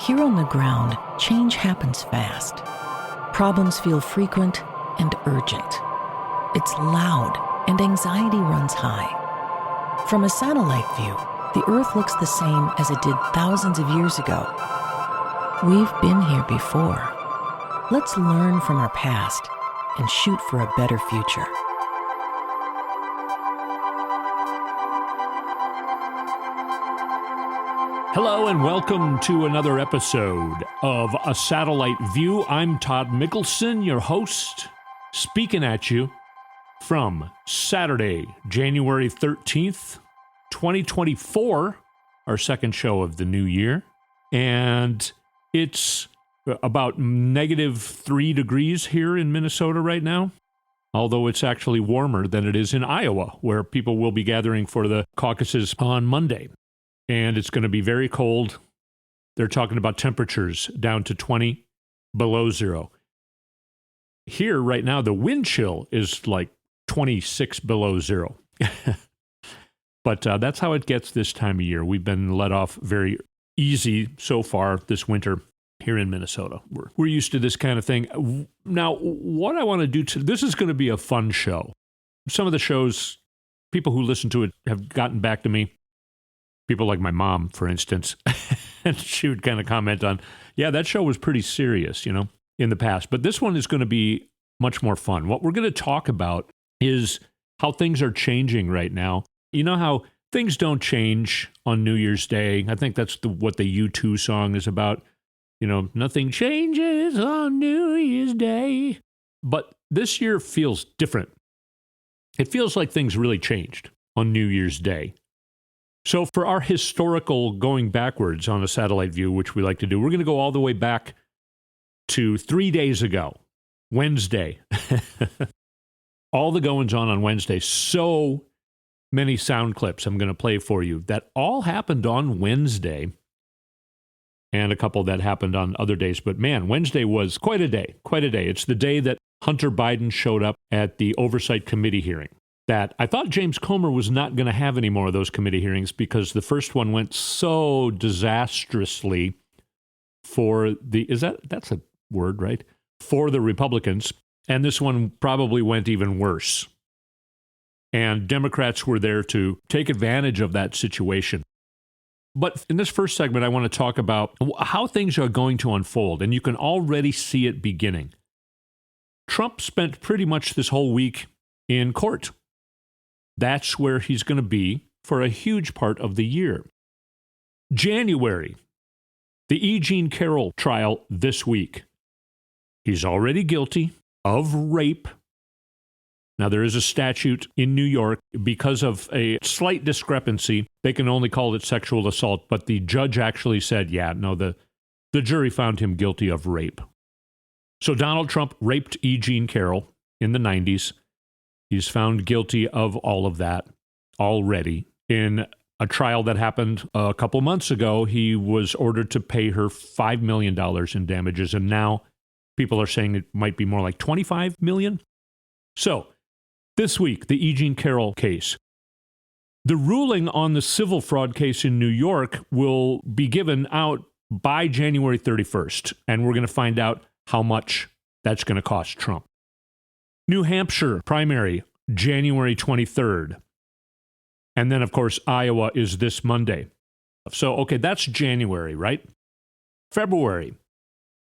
Here on the ground, change happens fast. Problems feel frequent and urgent. It's loud and anxiety runs high. From a satellite view, the Earth looks the same as it did thousands of years ago. We've been here before. Let's learn from our past and shoot for a better future. Hello and welcome to another episode of A Satellite View. I'm Todd Mikkelson, your host, speaking at you from Saturday, January 13th, 2024, our second show of the new year. And it's about -3 degrees here in Minnesota right now, although it's actually warmer than it is in Iowa, where people will be gathering for the caucuses on Monday. And it's going to be very cold. They're talking about temperatures down to 20 below zero. Here right now, the wind chill is like 26 below zero. But that's how it gets this time of year. We've been let off very easy so far this winter here in Minnesota. We're used to this kind of thing. Now, what I want to do, this is going to be a fun show. Some of the shows, people who listen to it have gotten back to me. People like my mom, for instance, and she would kind of comment on, yeah, that show was pretty serious, in the past. But this one is going to be much more fun. What we're going to talk about is how things are changing right now. You know how things don't change on New Year's Day? I think that's what the U2 song is about. Nothing changes on New Year's Day. But this year feels different. It feels like things really changed on New Year's Day. So for our historical going backwards on a satellite view, which we like to do, we're going to go all the way back to 3 days ago, Wednesday. All the goings on Wednesday. So many sound clips I'm going to play for you that all happened on Wednesday, and a couple that happened on other days. But man, Wednesday was quite a day, quite a day. It's the day that Hunter Biden showed up at the Oversight Committee hearing. That I thought James Comer was not going to have any more of those committee hearings because the first one went so disastrously for that's a word, right? For the Republicans. And this one probably went even worse. And Democrats were there to take advantage of that situation. But in this first segment, I want to talk about how things are going to unfold. And you can already see it beginning. Trump spent pretty much this whole week in court. That's where he's going to be for a huge part of the year. January, the E. Jean Carroll trial this week. He's already guilty of rape. Now, there is a statute in New York because of a slight discrepancy. They can only call it sexual assault, but the judge actually said, the jury found him guilty of rape. So Donald Trump raped E. Jean Carroll in the 90s. He's found guilty of all of that already. In a trial that happened a couple months ago, he was ordered to pay her $5 million in damages, and now people are saying it might be more like $25 million. So, this week, the E. Jean Carroll case. The ruling on the civil fraud case in New York will be given out by January 31st, and we're going to find out how much that's going to cost Trump. New Hampshire primary, January 23rd. And then, of course, Iowa is this Monday. So, okay, that's January, right? February,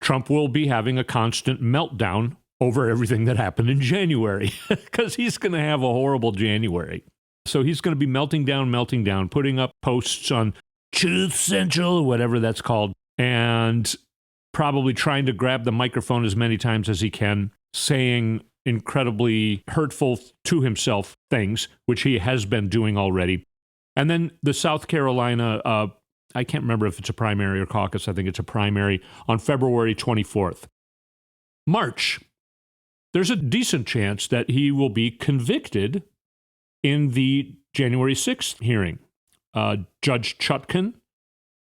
Trump will be having a constant meltdown over everything that happened in January because he's going to have a horrible January. So he's going to be melting down, putting up posts on Truth Central, whatever that's called, and probably trying to grab the microphone as many times as he can, saying incredibly hurtful to himself things, which he has been doing already. And then the South Carolina, I can't remember if it's a primary or caucus. I think it's a primary on February 24th. March, there's a decent chance that he will be convicted in the January 6th hearing. Judge Chutkan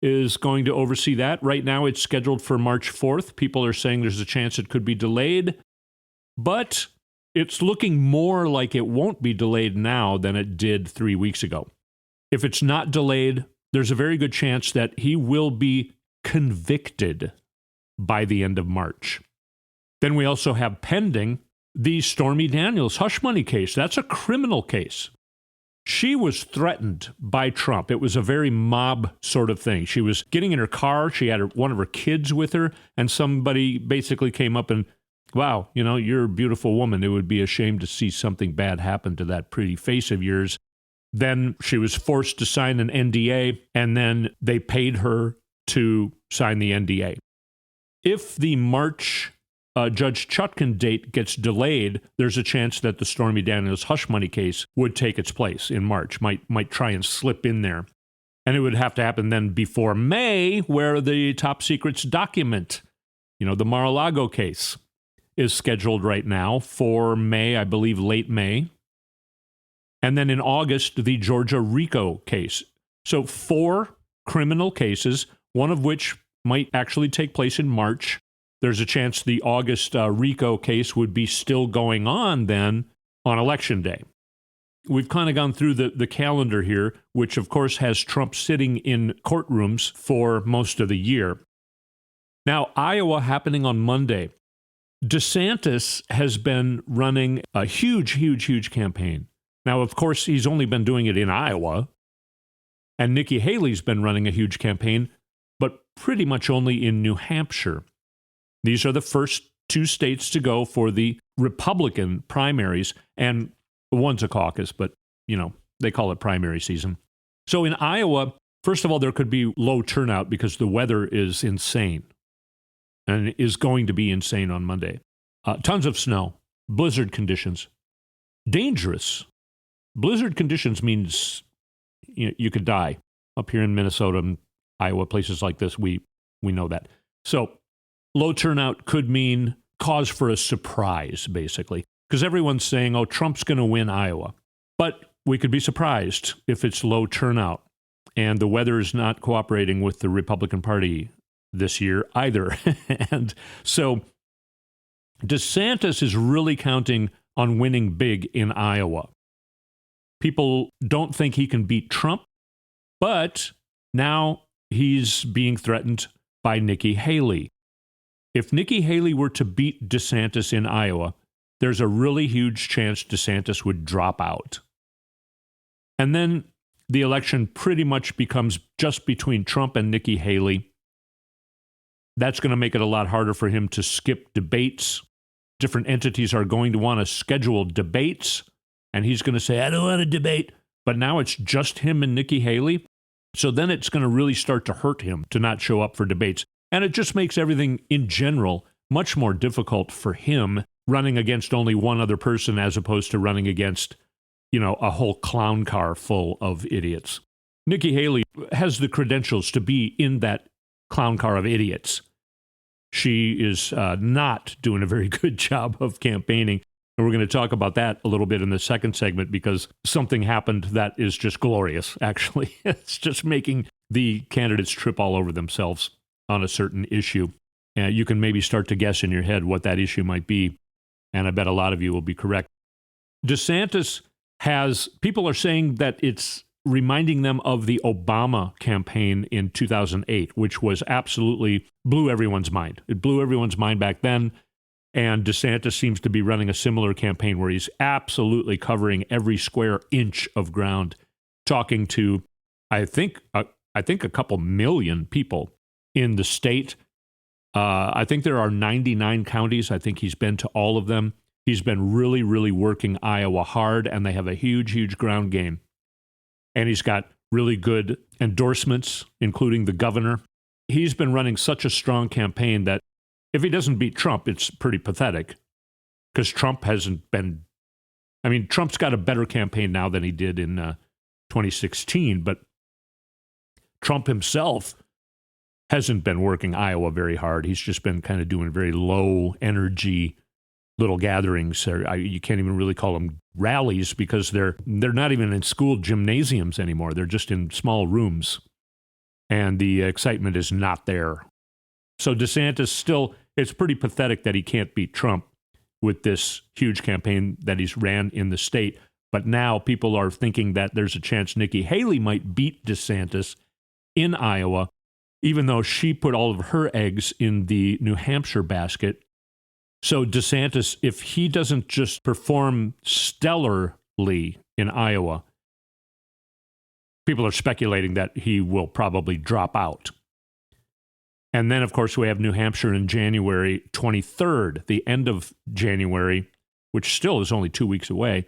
is going to oversee that. Right now, it's scheduled for March 4th. People are saying there's a chance it could be delayed. But it's looking more like it won't be delayed now than it did 3 weeks ago. If it's not delayed, there's a very good chance that he will be convicted by the end of March. Then we also have pending the Stormy Daniels hush money case. That's a criminal case. She was threatened by Trump. It was a very mob sort of thing. She was getting in her car. She had one of her kids with her, and somebody basically came up and, wow, you're a beautiful woman. It would be a shame to see something bad happen to that pretty face of yours. Then she was forced to sign an NDA, and then they paid her to sign the NDA. If the March Judge Chutkan date gets delayed, there's a chance that the Stormy Daniels hush money case would take its place in March, might try and slip in there. And it would have to happen then before May, where the top secrets document, the Mar-a-Lago case is scheduled right now for May, I believe late May. And then in August, the Georgia RICO case. So 4 criminal cases, one of which might actually take place in March. There's a chance the August RICO case would be still going on then on Election Day. We've kind of gone through the calendar here, which of course has Trump sitting in courtrooms for most of the year. Now, Iowa happening on Monday. DeSantis has been running a huge campaign. Now, of course, he's only been doing it in Iowa, and Nikki Haley's been running a huge campaign, but pretty much only in New Hampshire. These are the first 2 states to go for the Republican primaries, and one's a caucus, but, they call it primary season. So in Iowa, first of all, there could be low turnout because the weather is insane and is going to be insane on Monday. Tons of snow, blizzard conditions, dangerous. Blizzard conditions means you could die. Up here in Minnesota and Iowa, places like this, we know that. So low turnout could mean cause for a surprise, basically, because everyone's saying, oh, Trump's going to win Iowa. But we could be surprised if it's low turnout and the weather is not cooperating with the Republican Party this year either. And so DeSantis is really counting on winning big in Iowa. People don't think he can beat Trump, but now he's being threatened by Nikki Haley. If Nikki Haley were to beat DeSantis in Iowa, there's a really huge chance DeSantis would drop out. And then the election pretty much becomes just between Trump and Nikki Haley. That's going to make it a lot harder for him to skip debates. Different entities are going to want to schedule debates, and he's going to say, I don't want to debate. But now it's just him and Nikki Haley. So then it's going to really start to hurt him to not show up for debates. And it just makes everything in general much more difficult for him running against only one other person as opposed to running against, a whole clown car full of idiots. Nikki Haley has the credentials to be in that clown car of idiots. She is not doing a very good job of campaigning. And we're going to talk about that a little bit in the second segment because something happened that is just glorious, actually. It's just making the candidates trip all over themselves on a certain issue. And you can maybe start to guess in your head what that issue might be. And I bet a lot of you will be correct. DeSantis people are saying that it's reminding them of the Obama campaign in 2008, which was absolutely blew everyone's mind. It blew everyone's mind back then. And DeSantis seems to be running a similar campaign where he's absolutely covering every square inch of ground, talking to, I think a couple million people in the state. I think there are 99 counties. I think he's been to all of them. He's been really, really working Iowa hard, and they have a huge ground game. And he's got really good endorsements, including the governor. He's been running such a strong campaign that if he doesn't beat Trump, it's pretty pathetic because Trump hasn't been. I mean, Trump's got a better campaign now than he did in 2016, but Trump himself hasn't been working Iowa very hard. He's just been kind of doing very low energy little gatherings. You can't even really call them rallies because they're not even in school gymnasiums anymore. They're just in small rooms. And the excitement is not there. So DeSantis still, it's pretty pathetic that he can't beat Trump with this huge campaign that he's ran in the state. But now people are thinking that there's a chance Nikki Haley might beat DeSantis in Iowa. even though she put all of her eggs in the New Hampshire basket. So DeSantis, if he doesn't just perform stellarly in Iowa, people are speculating that he will probably drop out. And then, of course, we have New Hampshire in January 23rd, the end of January, which still is only 2 weeks away.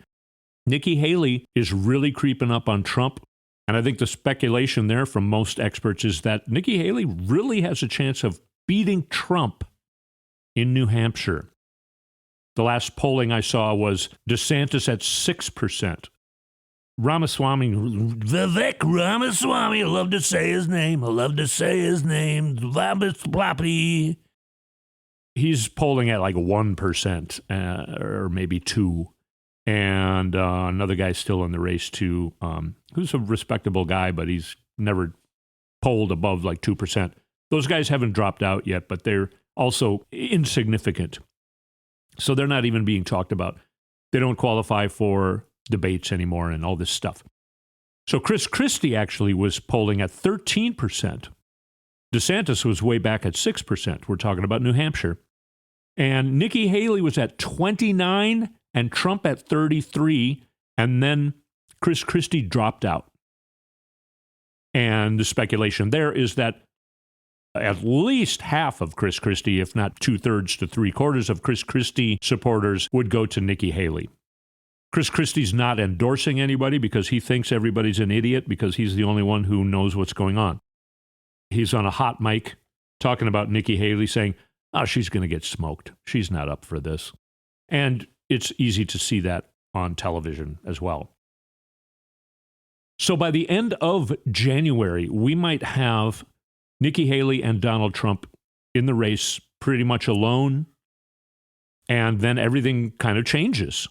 Nikki Haley is really creeping up on Trump. And I think the speculation there from most experts is that Nikki Haley really has a chance of beating Trump in New Hampshire. The last polling I saw was DeSantis at 6%. Vivek Ramaswamy, I love to say his name. Bloppy. He's polling at like 1%, or maybe 2%. And another guy's still in the race too, who's a respectable guy, but he's never polled above like 2%. Those guys haven't dropped out yet, but they're also insignificant. So they're not even being talked about. They don't qualify for debates anymore and all this stuff. So Chris Christie actually was polling at 13%. DeSantis was way back at 6%. We're talking about New Hampshire. And Nikki Haley was at 29% and Trump at 33%. And then Chris Christie dropped out. And the speculation there is that at least half of Chris Christie, if not 2/3 to 3/4 of Chris Christie supporters, would go to Nikki Haley. Chris Christie's not endorsing anybody because he thinks everybody's an idiot because he's the only one who knows what's going on. He's on a hot mic talking about Nikki Haley saying, oh, she's going to get smoked. She's not up for this. And it's easy to see that on television as well. So by the end of January, we might have Nikki Haley and Donald Trump in the race pretty much alone, and then everything kind of changes.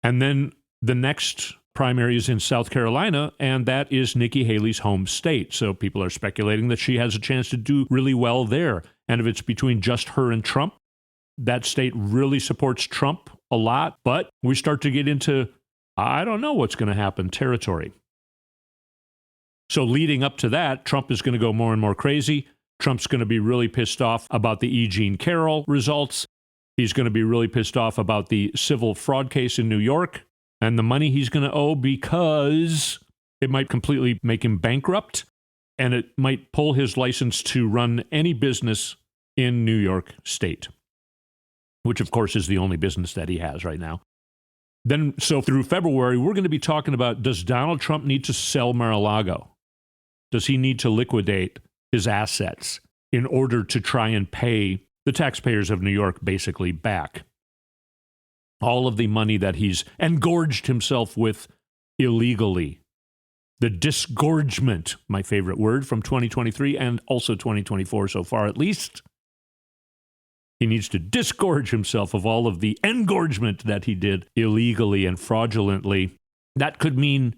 And then the next primary is in South Carolina, and that is Nikki Haley's home state. So people are speculating that she has a chance to do really well there. And if it's between just her and Trump, that state really supports Trump a lot. But we start to get into, I don't know what's going to happen, territory. So leading up to that, Trump is going to go more and more crazy. Trump's going to be really pissed off about the E. Jean Carroll results. He's going to be really pissed off about the civil fraud case in New York and the money he's going to owe because it might completely make him bankrupt and it might pull his license to run any business in New York State, which of course is the only business that he has right now. Then, so through February, we're going to be talking about, does Donald Trump need to sell Mar-a-Lago? Does he need to liquidate his assets in order to try and pay the taxpayers of New York basically back all of the money that he's engorged himself with illegally? The disgorgement, my favorite word, from 2023 and also 2024 so far at least. He needs to disgorge himself of all of the engorgement that he did illegally and fraudulently. That could mean,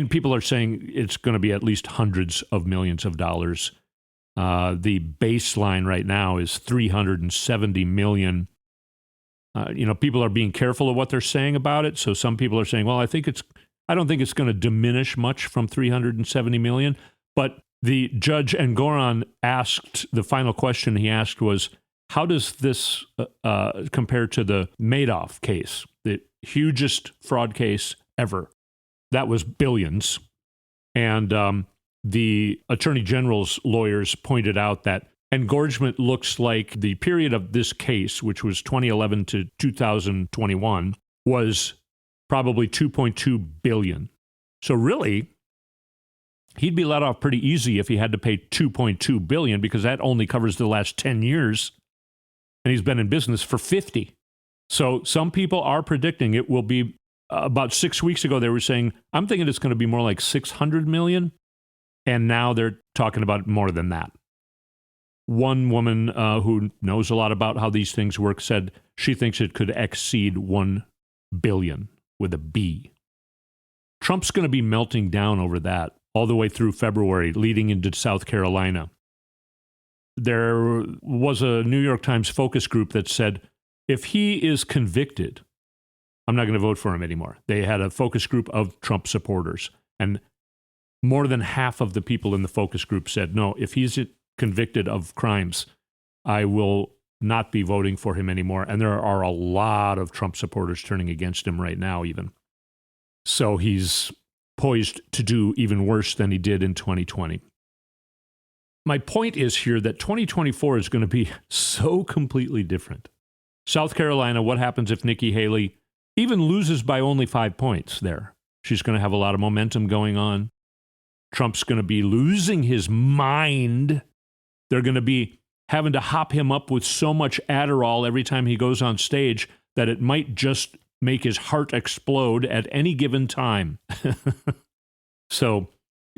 people are saying it's going to be at least hundreds of millions of dollars. The baseline right now is $370 million. People are being careful of what they're saying about it. So some people are saying, well, I don't think it's going to diminish much from $370 million. But the Judge Engoron asked, the final question he asked was, how does this compare to the Madoff case, the hugest fraud case ever? That was billions. And the Attorney General's lawyers pointed out that engorgement looks like the period of this case, which was 2011 to 2021, was probably $2.2 billion. So really, he'd be let off pretty easy if he had to pay $2.2 billion because that only covers the last 10 years. And he's been in business for 50. So some people are predicting it will be, about 6 weeks ago, they were saying, I'm thinking it's going to be more like 600 million. And now they're talking about more than that. One woman who knows a lot about how these things work said she thinks it could exceed 1 billion with a B. Trump's going to be melting down over that all the way through February, leading into South Carolina. There was a New York Times focus group that said, if he is convicted, I'm not going to vote for him anymore. They had a focus group of Trump supporters. And more than half of the people in the focus group said, no, if he's convicted of crimes, I will not be voting for him anymore. And there are a lot of Trump supporters turning against him right now even. So he's poised to do even worse than he did in 2020. My point is here that 2024 is going to be so completely different. South Carolina, what happens if Nikki Haley even loses by only 5 points there? She's going to have a lot of momentum going on. Trump's going to be losing his mind. They're going to be having to hop him up with so much Adderall every time he goes on stage that it might just make his heart explode at any given time. So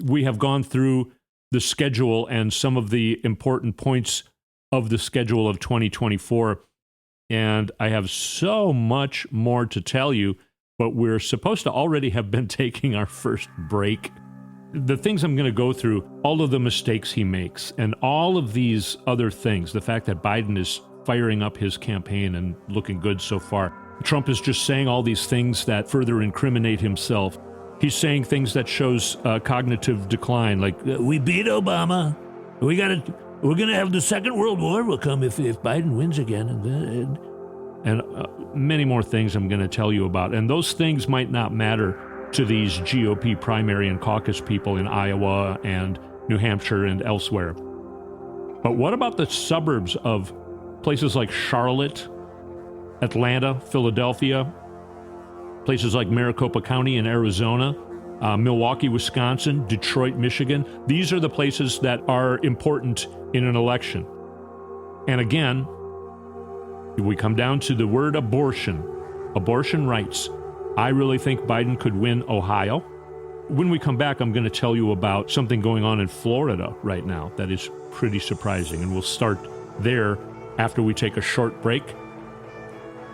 we have gone through the schedule and some of the important points of the schedule of 2024. And I have so much more to tell you, but we're supposed to already have been taking our first break. The things I'm going to go through, all of the mistakes he makes, and all of these other things, the fact that Biden is firing up his campaign and looking good so far. Trump is just saying all these things that further incriminate himself. He's saying things that shows cognitive decline, like, we beat Obama. We're going to have the Second World War will come if Biden wins again. And many more things I'm going to tell you about. And those things might not matter to these GOP primary and caucus people in Iowa and New Hampshire and elsewhere. But what about the suburbs of places like Charlotte, Atlanta, Philadelphia, places like Maricopa County in Arizona, Milwaukee, Wisconsin, Detroit, Michigan? These are the places that are important in an election. And again, we come down to the word abortion rights. I really think Biden could win Ohio. When we come back, I'm going to tell you about something going on in Florida right now that is pretty surprising, and we'll start there after we take a short break.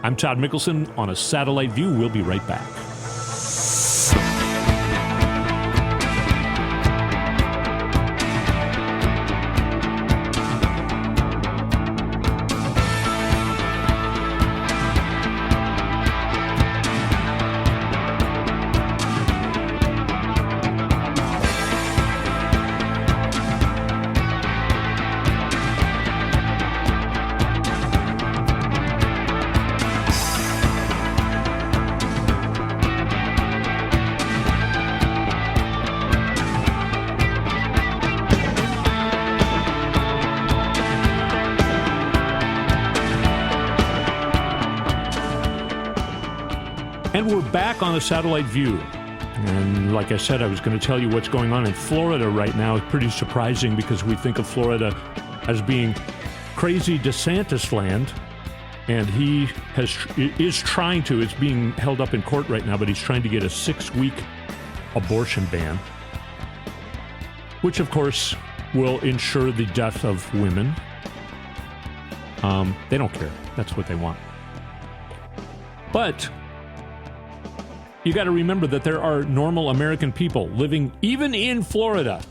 I'm Todd Mikkelson on A Satellite View. We'll be right back. And we're back on A Satellite View. And like I said, I was going to tell you what's going on in Florida right now. It's pretty surprising because we think of Florida as being crazy DeSantis land. And he is trying to, it's being held up in court right now, but he's trying to get a 6-week abortion ban, which of course will ensure the death of women. They don't care. That's what they want. But you got to remember that there are normal American people living even in Florida.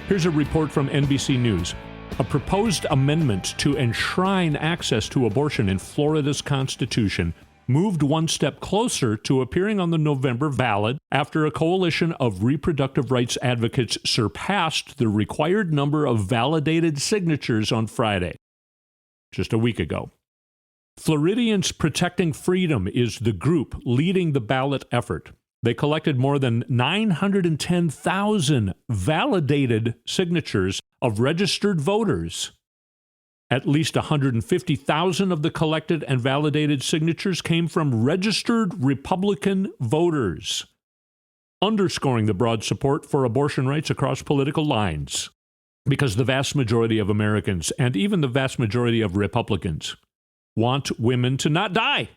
Here's a report from NBC News. A proposed amendment to enshrine access to abortion in Florida's Constitution moved one step closer to appearing on the November ballot after a coalition of reproductive rights advocates surpassed the required number of validated signatures on Friday, just a week ago. Floridians Protecting Freedom is the group leading the ballot effort. They collected more than 910,000 validated signatures of registered voters. At least 150,000 of the collected and validated signatures came from registered Republican voters, underscoring the broad support for abortion rights across political lines. Because the vast majority of Americans, and even the vast majority of Republicans, want women to not die.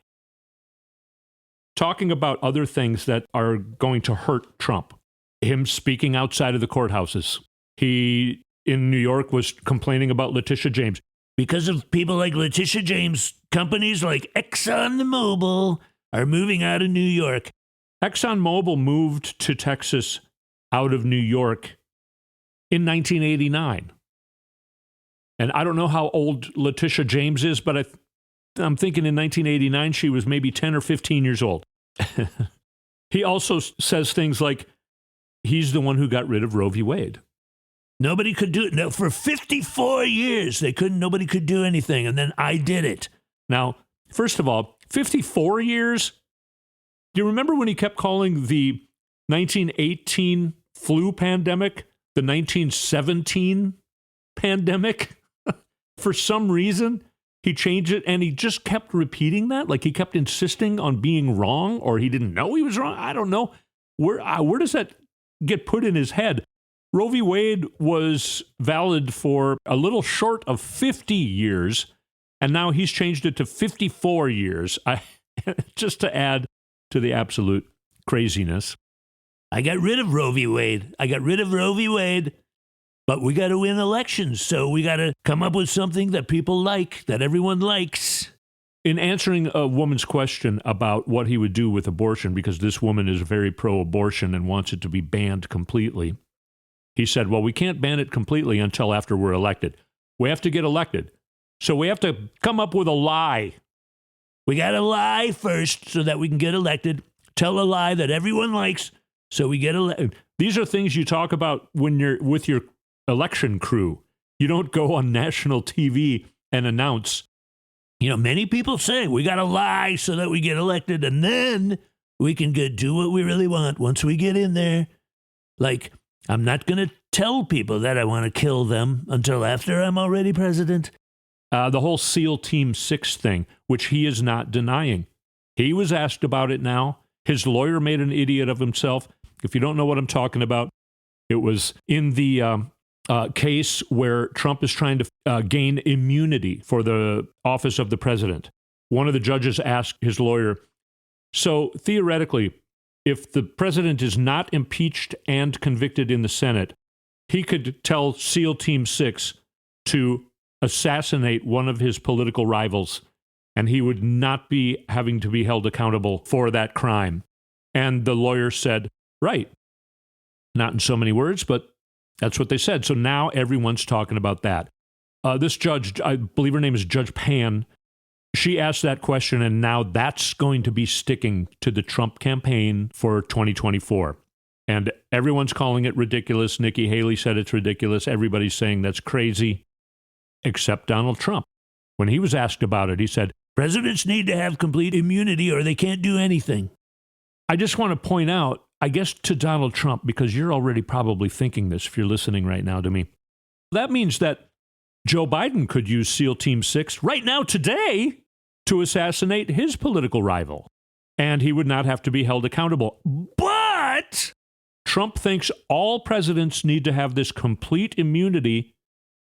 Talking about other things that are going to hurt Trump. Him speaking outside of the courthouses. He, in New York, was complaining about Letitia James. Because of people like Letitia James, companies like ExxonMobil are moving out of New York. ExxonMobil moved to Texas out of New York in 1989. And I don't know how old Letitia James is, but I'm thinking in 1989 she was maybe 10 or 15 years old. He also says things like, he's the one who got rid of Roe v. Wade. Nobody could do it. No, for 54 years, nobody could do anything, and then I did it. Now, first of all, 54 years? Do you remember when he kept calling the 1918 flu pandemic the 1917 pandemic? For some reason, he changed it, and he just kept repeating that. Like he kept insisting on being wrong, or he didn't know he was wrong. I don't know. Where does that get put in his head? Roe v. Wade was valid for a little short of 50 years, and now he's changed it to 54 years, just to add to the absolute craziness. I got rid of Roe v. Wade. But we got to win elections, so we got to come up with something that people like, that everyone likes. In answering a woman's question about what he would do with abortion, because this woman is very pro-abortion and wants it to be banned completely, he said, well, we can't ban it completely until after we're elected. We have to get elected. So we have to come up with a lie. We got to lie first so that we can get elected. Tell a lie that everyone likes so we get elected. These are things you talk about when you're with your election crew. You don't go on national TV and announce. You know, many people say we got to lie so that we get elected, and then we can do what we really want once we get in there. Like, I'm not going to tell people that I want to kill them until after I'm already president. The whole SEAL Team 6 thing, which he is not denying. He was asked about it now. His lawyer made an idiot of himself. If you don't know what I'm talking about, it was in the case where Trump is trying to gain immunity for the office of the president. One of the judges asked his lawyer, so theoretically, if the president is not impeached and convicted in the Senate, he could tell SEAL Team 6 to assassinate one of his political rivals, and he would not be having to be held accountable for that crime. And the lawyer said, right. Not in so many words, but that's what they said. So now everyone's talking about that. This judge, I believe her name is Judge Pan, she asked that question, and now that's going to be sticking to the Trump campaign for 2024. And everyone's calling it ridiculous. Nikki Haley said it's ridiculous. Everybody's saying that's crazy, except Donald Trump. When he was asked about it, he said, presidents need to have complete immunity or they can't do anything. I just want to point out, I guess to Donald Trump, because you're already probably thinking this if you're listening right now to me, that means that Joe Biden could use SEAL Team 6 right now today to assassinate his political rival, and he would not have to be held accountable. But Trump thinks all presidents need to have this complete immunity,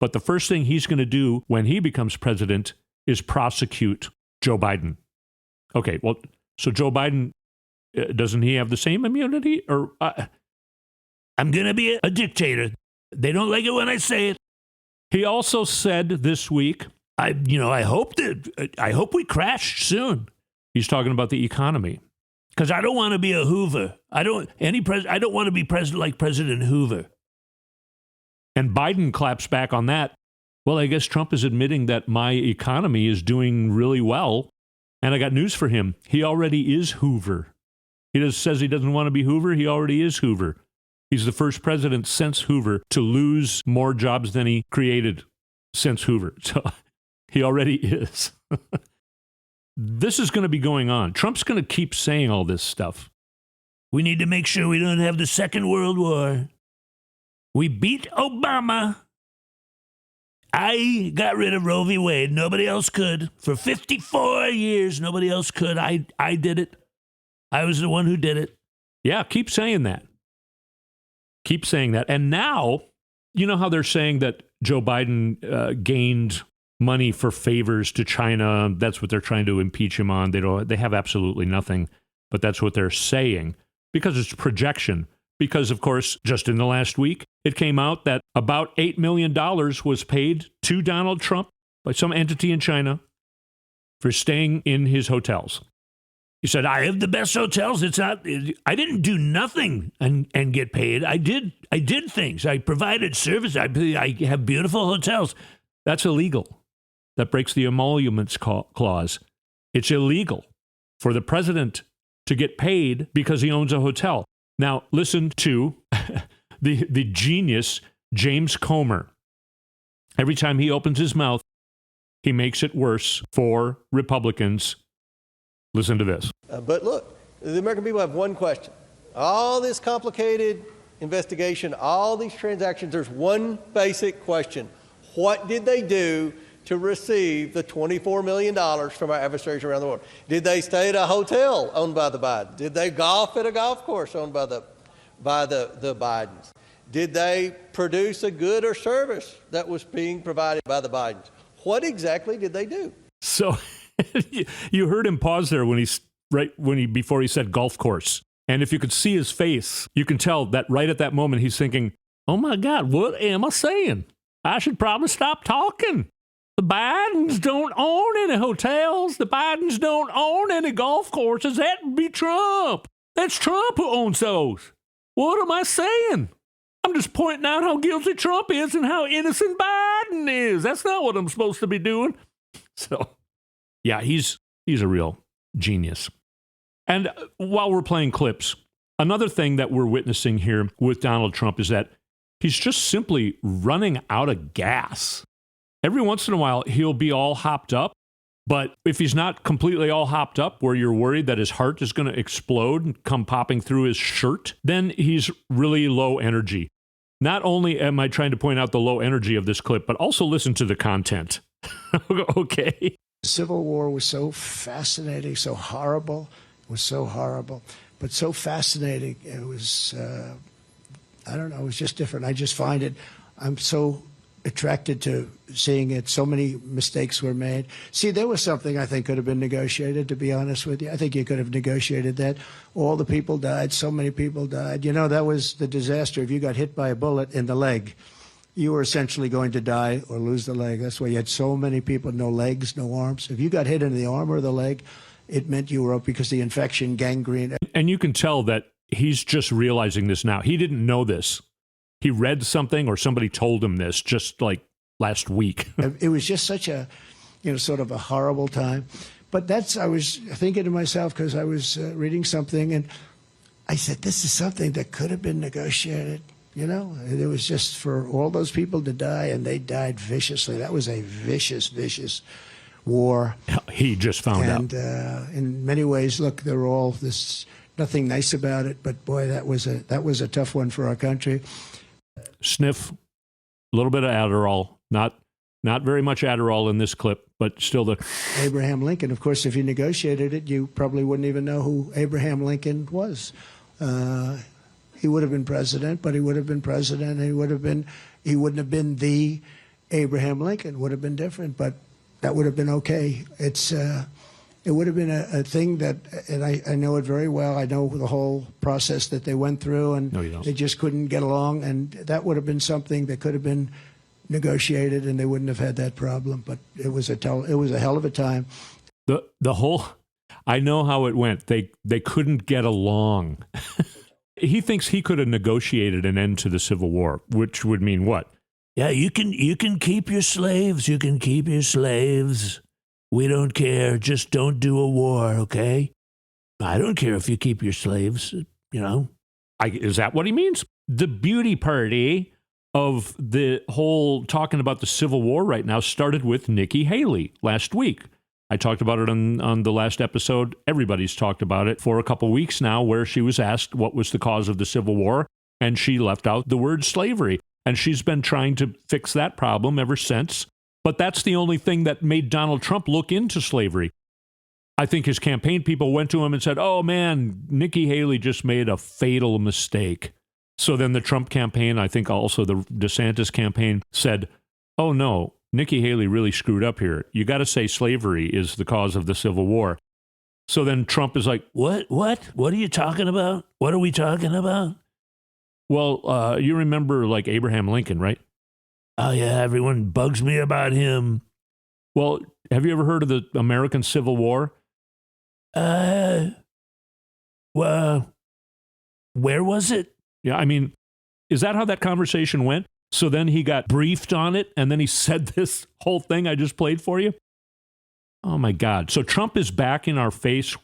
but the first thing he's going to do when he becomes president is prosecute Joe Biden. Okay, well, so Joe Biden, doesn't he have the same immunity? Or I'm going to be a dictator. They don't like it when I say it. He also said this week, I hope we crash soon. He's talking about the economy. Because I don't want to be a Hoover. I don't want to be president like President Hoover. And Biden claps back on that. Well, I guess Trump is admitting that my economy is doing really well. And I got news for him. He already is Hoover. He just says he doesn't want to be Hoover. He already is Hoover. He's the first president since Hoover to lose more jobs than he created since Hoover. So he already is. This is going to be going on. Trump's going to keep saying all this stuff. We need to make sure we don't have the Second World War. We beat Obama. I got rid of Roe v. Wade. Nobody else could. For 54 years, nobody else could. I did it. I was the one who did it. Yeah, keep saying that. Keep saying that. And now, you know how they're saying that Joe Biden gained money for favors to China. That's what they're trying to impeach him on. They have absolutely nothing, but that's what they're saying because it's projection. Because, of course, just in the last week, it came out that about $8 million was paid to Donald Trump by some entity in China for staying in his hotels. He said, I have the best hotels. I didn't do nothing and get paid. I did things. I provided service. I have beautiful hotels. That's illegal. That breaks the emoluments clause. It's illegal for the president to get paid because he owns a hotel. Now, listen to the genius James Comer. Every time he opens his mouth, he makes it worse for Republicans. Listen to this. But look, the American people have one question. All this complicated investigation, all these transactions, there's one basic question. What did they do to receive the $24 million from our adversaries around the world? Did they stay at a hotel owned by the Bidens? Did they golf at a golf course owned by the Bidens? Did they produce a good or service that was being provided by the Bidens? What exactly did they do? So you heard him pause there before he said golf course. And if you could see his face, you can tell that right at that moment he's thinking, oh my God, what am I saying? I should probably stop talking. The Bidens don't own any hotels. The Bidens don't own any golf courses. That would be Trump. That's Trump who owns those. What am I saying? I'm just pointing out how guilty Trump is and how innocent Biden is. That's not what I'm supposed to be doing. So, yeah, he's a real genius. And while we're playing clips, another thing that we're witnessing here with Donald Trump is that he's just simply running out of gas. Every once in a while, he'll be all hopped up. But if he's not completely all hopped up, where you're worried that his heart is going to explode and come popping through his shirt, then he's really low energy. Not only am I trying to point out the low energy of this clip, but also listen to the content. Okay. The Civil War was so fascinating, so horrible. It was so horrible, but so fascinating. It was, I don't know, it was just different. I just find it, I'm so attracted to seeing it. So many mistakes were made. See, there was something I think could have been negotiated, to be honest with you. I think you could have negotiated that. All the people died. So many people died. You know, that was the disaster. If you got hit by a bullet in the leg, you were essentially going to die or lose the leg. That's why you had so many people, no legs, no arms. If you got hit in the arm or the leg, it meant you were up because the infection, gangrene. And you can tell that he's just realizing this now. He didn't know this. He read something or somebody told him this just like last week. It was just such a, sort of a horrible time. But I was thinking to myself, because I was reading something, and I said, this is something that could have been negotiated. It was just for all those people to die, and they died viciously. That was a vicious, vicious war. He just found out. And in many ways, look, they're all nothing nice about it. But boy, that was a tough one for our country. Sniff, a little bit of Adderall, not very much Adderall in this clip, but still the... Abraham Lincoln, of course, if you negotiated it, you probably wouldn't even know who Abraham Lincoln was. He would have been president, but he would have been president, and he wouldn't have been the Abraham Lincoln. Would have been different, but that would have been okay. It would have been a thing that, and I know it very well. I know the whole process that they went through, and they just couldn't get along. And that would have been something that could have been negotiated, and they wouldn't have had that problem. But it was a hell of a time. The whole, I know how it went. They couldn't get along. He thinks he could have negotiated an end to the Civil War, which would mean what? Yeah, you can keep your slaves. You can keep your slaves. We don't care. Just don't do a war, okay? I don't care if you keep your slaves, Is that what he means? The beauty party of the whole talking about the Civil War right now started with Nikki Haley last week. I talked about it on the last episode. Everybody's talked about it for a couple weeks now, where she was asked what was the cause of the Civil War, and she left out the word slavery. And she's been trying to fix that problem ever since. But that's the only thing that made Donald Trump look into slavery. I think his campaign people went to him and said, oh, man, Nikki Haley just made a fatal mistake. So then the Trump campaign, I think also the DeSantis campaign, said, oh, no, Nikki Haley really screwed up here. You got to say slavery is the cause of the Civil War. So then Trump is like, What? What are you talking about? What are we talking about? Well, you remember like Abraham Lincoln, right? Oh, yeah, everyone bugs me about him. Well, have you ever heard of the American Civil War? Well, where was it? Yeah, I mean, is that how that conversation went? So then he got briefed on it, and then he said this whole thing I just played for you? Oh, my God. So Trump is back in our face,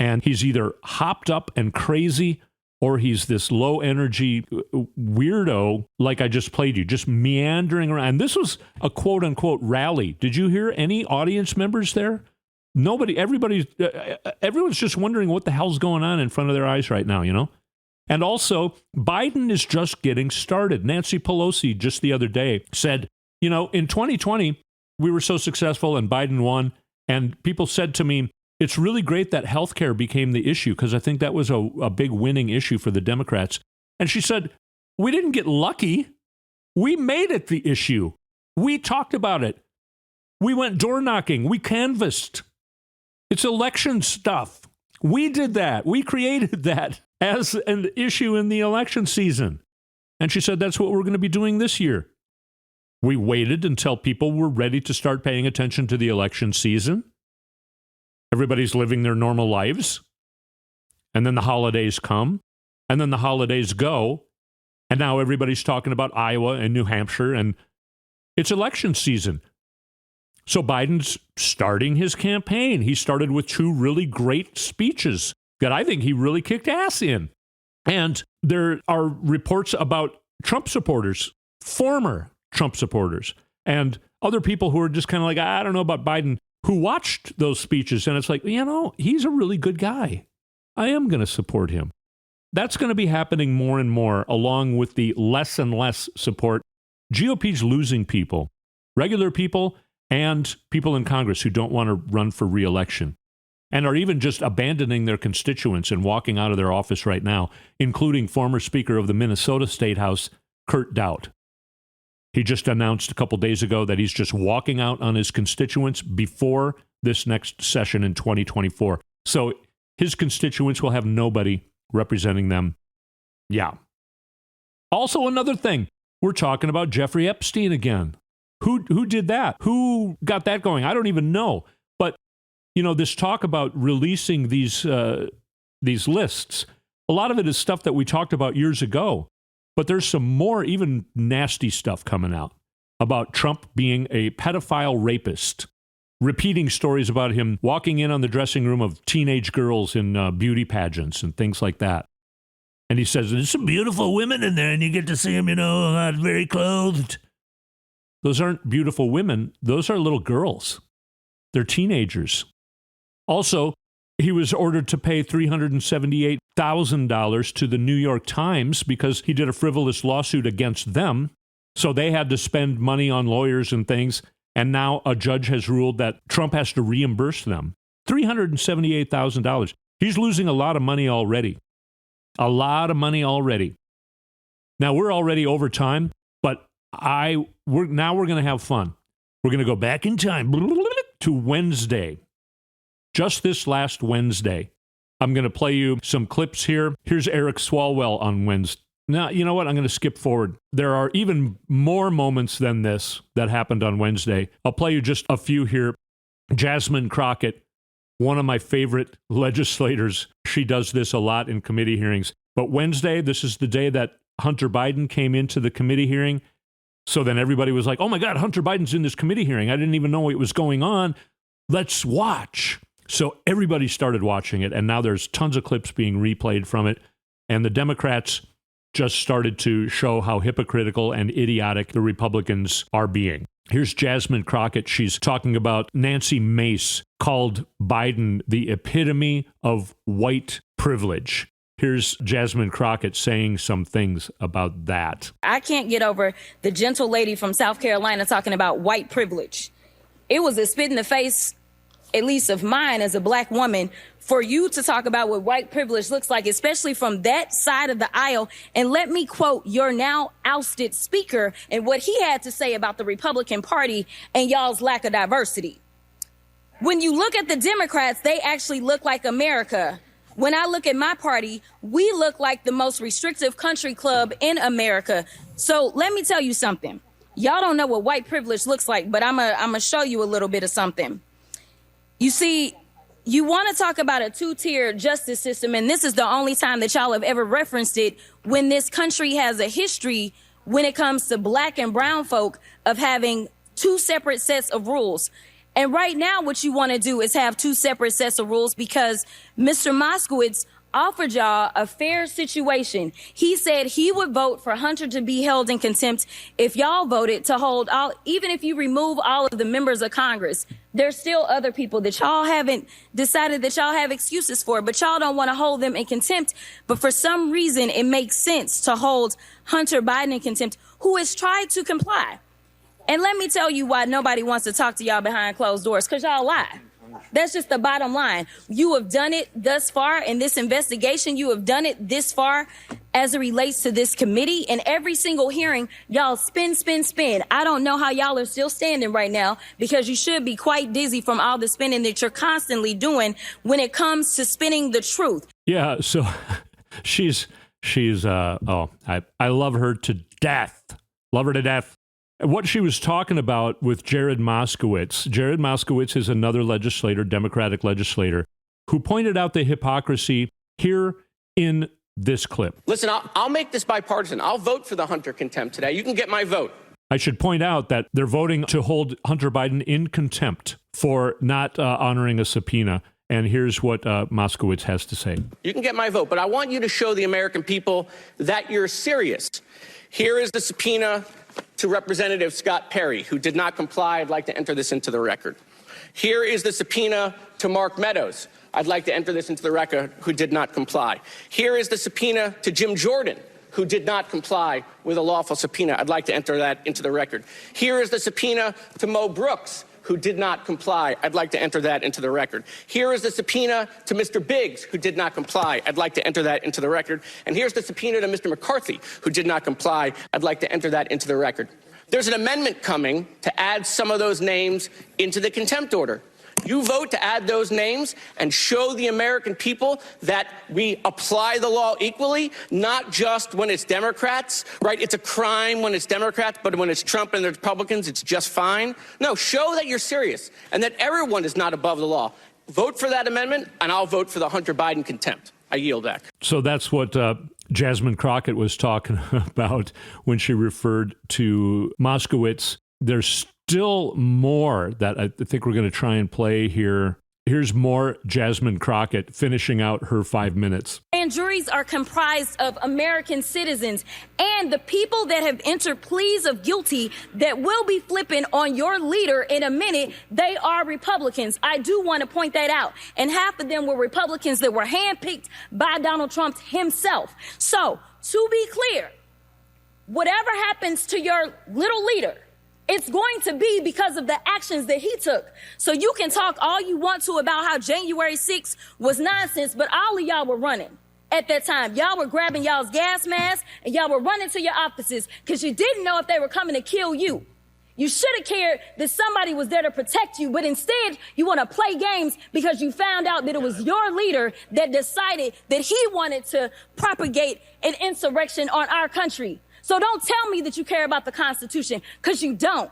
and he's either hopped up and crazy, or he's this low energy weirdo like I just played you, just meandering around. And this was a quote unquote rally. Did you hear any audience members there? Nobody, everyone's just wondering what the hell's going on in front of their eyes right now, you know? And also, Biden is just getting started. Nancy Pelosi just the other day said, you know, in 2020, we were so successful and Biden won. And people said to me, it's really great that healthcare became the issue because I think that was a big winning issue for the Democrats. And she said, we didn't get lucky. We made it the issue. We talked about it. We went door knocking. We canvassed. It's election stuff. We did that. We created that as an issue in the election season. And she said, that's what we're going to be doing this year. We waited until people were ready to start paying attention to the election season. Everybody's living their normal lives. And then the holidays come. And then the holidays go. And now everybody's talking about Iowa and New Hampshire. And it's election season. So Biden's starting his campaign. He started with 2 really great speeches that I think he really kicked ass in. And there are reports about Trump supporters, former Trump supporters, and other people who are just kind of like, I don't know about Biden, who watched those speeches. And it's like, you know, he's a really good guy. I am going to support him. That's going to be happening more and more, along with the less and less support. GOP's losing people, regular people, and people in Congress who don't want to run for re-election and are even just abandoning their constituents and walking out of their office right now, including former Speaker of the Minnesota State House, Kurt Dowd. He just announced a couple days ago that he's just walking out on his constituents before this next session in 2024. So his constituents will have nobody representing them. Yeah. Also, another thing, we're talking about Jeffrey Epstein again. Who did that? Who got that going? I don't even know. But, you know, this talk about releasing these lists, a lot of it is stuff that we talked about years ago. But there's some more even nasty stuff coming out about Trump being a pedophile rapist, repeating stories about him walking in on the dressing room of teenage girls in beauty pageants and things like that. And he says, there's some beautiful women in there and you get to see them, you know, not very clothed. Those aren't beautiful women. Those are little girls. They're teenagers. Also, he was ordered to pay $378,000 to the New York Times because he did a frivolous lawsuit against them. So they had to spend money on lawyers and things. And now a judge has ruled that Trump has to reimburse them. $378,000. He's losing a lot of money already. A lot of money already. Now, we're already over time, but we're going to have fun. We're going to go back in time to Wednesday. Just this last Wednesday. I'm going to play you some clips here. Here's Eric Swalwell on Wednesday. Now, you know what? I'm going to skip forward. There are even more moments than this that happened on Wednesday. I'll play you just a few here. Jasmine Crockett, one of my favorite legislators. She does this a lot in committee hearings. But Wednesday, this is the day that Hunter Biden came into the committee hearing. So then everybody was like, oh my God, Hunter Biden's in this committee hearing. I didn't even know what was going on. Let's watch. So everybody started watching it, and now there's tons of clips being replayed from it. And the Democrats just started to show how hypocritical and idiotic the Republicans are being. Here's Jasmine Crockett. She's talking about Nancy Mace called Biden the epitome of white privilege. Here's Jasmine Crockett saying some things about that. I can't get over the gentle lady from South Carolina talking about white privilege. It was a spit in the face, at least of mine as a black woman, for you to talk about what white privilege looks like, especially from that side of the aisle. And let me quote your now ousted speaker and what he had to say about the Republican Party and y'all's lack of diversity. When you look at the Democrats, they actually look like America. When I look at my party, we look like the most restrictive country club in America. So let me tell you something. Y'all don't know what white privilege looks like, but I'm gonna show you a little bit of something. You see, you want to talk about a two-tier justice system, and this is the only time that y'all have ever referenced it, when this country has a history when it comes to black and brown folk of having two separate sets of rules. And right now what you want to do is have two separate sets of rules because Mr. Moskowitz offered y'all a fair situation. He said he would vote for Hunter to be held in contempt if y'all voted to hold all, even if you remove all of the members of Congress. There's still other people that y'all haven't decided that y'all have excuses for, but y'all don't want to hold them in contempt. But for some reason, it makes sense to hold Hunter Biden in contempt, who has tried to comply. And let me tell you why nobody wants to talk to y'all behind closed doors, because y'all lie. That's just the bottom line. You have done it thus far in this investigation. You have done it this far as it relates to this committee. And every single hearing, y'all spin. I don't know how y'all are still standing right now, because you should be quite dizzy from all the spinning that you're constantly doing when it comes to spinning the truth. Yeah, so she's I love her to death. Love her to death. What she was talking about with Jared Moskowitz. Jared Moskowitz is another legislator, Democratic legislator, who pointed out the hypocrisy here in this clip. Listen, I'll make this bipartisan. I'll vote for the Hunter contempt today. You can get my vote. I should point out that they're voting to hold Hunter Biden in contempt for not honoring a subpoena. And here's what Moskowitz has to say. You can get my vote, but I want you to show the American people that you're serious. Here is the subpoena to Representative Scott Perry, who did not comply. I'd like to enter this into the record. Here is the subpoena to Mark Meadows. I'd like to enter this into the record, who did not comply. Here is the subpoena to Jim Jordan, who did not comply with a lawful subpoena. I'd like to enter that into the record. Here is the subpoena to Mo Brooks, who did not comply. I'd like to enter that into the record. Here is the subpoena to Mr. Biggs, who did not comply. I'd like to enter that into the record. And here's the subpoena to Mr. McCarthy, who did not comply. I'd like to enter that into the record. There's an amendment coming to add some of those names into the contempt order. You vote to add those names and show the American people that we apply the law equally, not just when it's Democrats, right? It's a crime when it's Democrats, but when it's Trump and the Republicans, it's just fine. No, show that you're serious and that everyone is not above the law. Vote for that amendment, and I'll vote for the Hunter Biden contempt. I yield back. So that's what Jasmine Crockett was talking about when she referred to Moskowitz. There's still more that I think we're going to try and play here. Here's more Jasmine Crockett finishing out her 5 minutes. And juries are comprised of American citizens, and the people that have entered pleas of guilty that will be flipping on your leader in a minute, they are Republicans. I do want to point that out. And half of them were Republicans that were handpicked by Donald Trump himself. So, to be clear, whatever happens to your little leader, it's going to be because of the actions that he took. So you can talk all you want to about how January 6th was nonsense, but all of y'all were running at that time. Y'all were grabbing y'all's gas masks and y'all were running to your offices because you didn't know if they were coming to kill you. You should have cared that somebody was there to protect you, but instead you want to play games because you found out that it was your leader that decided that he wanted to propagate an insurrection on our country. So don't tell me that you care about the Constitution, because you don't.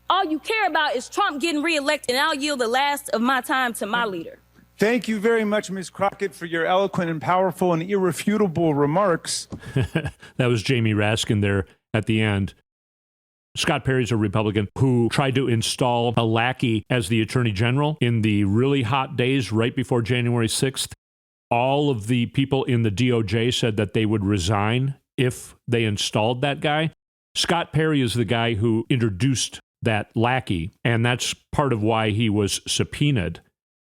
All you care about is Trump getting reelected, and I'll yield the last of my time to my leader. Thank you very much, Ms. Crockett, for your eloquent and powerful and irrefutable remarks. That was Jamie Raskin there at the end. Scott Perry's a Republican who tried to install a lackey as the Attorney General in the really hot days right before January 6th. All of the people in the DOJ said that they would resign if they installed that guy. Scott Perry is the guy who introduced that lackey, and that's part of why he was subpoenaed.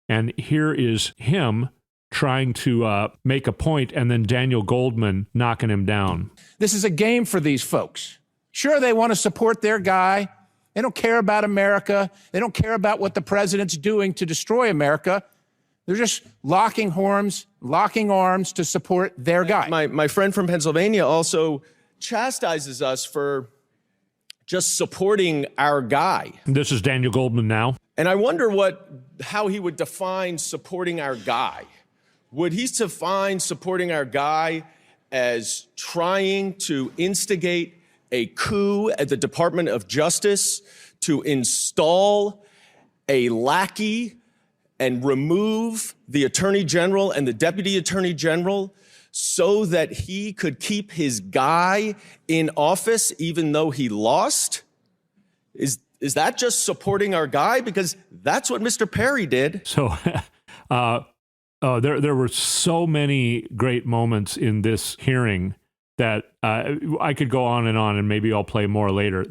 And here is him trying to make a point, and then Daniel Goldman knocking him down. This is a game for these folks. Sure, they want to support their guy. They don't care about America. They don't care about what the president's doing to destroy America. They're just locking arms to support their guy. My friend from Pennsylvania also chastises us for just supporting our guy. This is Daniel Goldman now. And I wonder how he would define supporting our guy. Would he define supporting our guy as trying to instigate a coup at the Department of Justice to install a lackey and remove the Attorney General and the Deputy Attorney General so that he could keep his guy in office even though he lost? Is that just supporting our guy? Because that's what Mr. Perry did. So There were so many great moments in this hearing that I could go on, and maybe I'll play more later.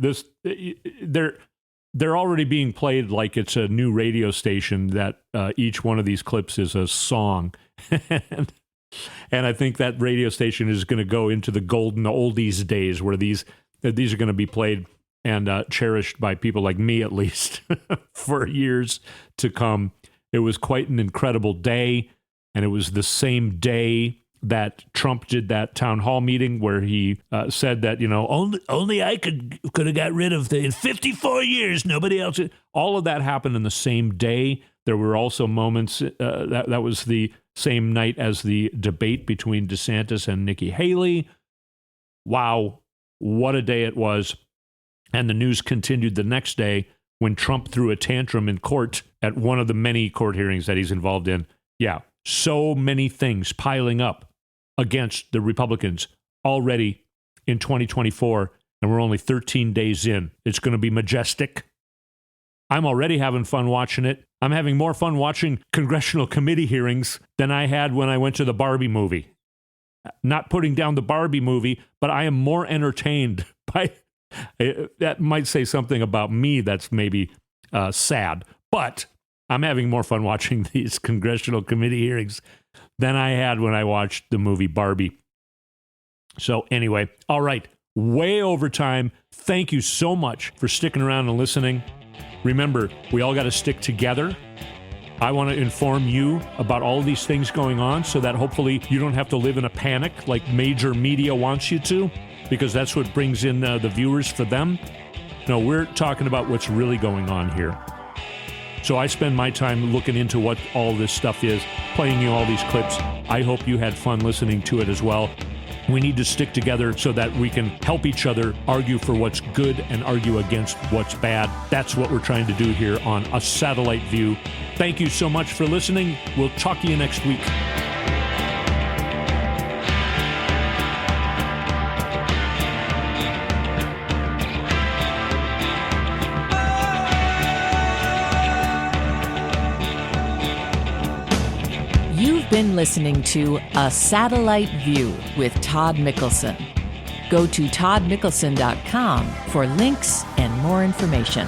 They're already being played like it's a new radio station, that each one of these clips is a song. And I think that radio station is going to go into the golden oldies days, where these are going to be played and cherished by people like me, at least, for years to come. It was quite an incredible day, and it was the same day that Trump did that town hall meeting where he said that, only I could have got rid of in 54 years, nobody else. All of that happened in the same day. There were also moments that was the same night as the debate between DeSantis and Nikki Haley. Wow, what a day it was. And the news continued the next day when Trump threw a tantrum in court at one of the many court hearings that he's involved in. Yeah, so many things piling up against the Republicans already in 2024, and we're only 13 days in. It's going to be majestic. I'm already having fun watching it. I'm having more fun watching congressional committee hearings than I had when I went to the Barbie movie. Not putting down the Barbie movie, but I am more entertained by... That might say something about me that's maybe sad, but I'm having more fun watching these congressional committee hearings than I had when I watched the movie Barbie. So anyway, all right, way over time. Thank you so much for sticking around and listening. Remember, we all got to stick together. I want to inform you about all of these things going on so that hopefully you don't have to live in a panic like major media wants you to, because that's what brings in the viewers for them. No, we're talking about what's really going on here. So I spend my time looking into what all this stuff is, playing you all these clips. I hope you had fun listening to it as well. We need to stick together so that we can help each other argue for what's good and argue against what's bad. That's what we're trying to do here on A Satellite View. Thank you so much for listening. We'll talk to you next week. You've been listening to A Satellite View with Todd Mikkelson. Go to toddmikkelson.com for links and more information.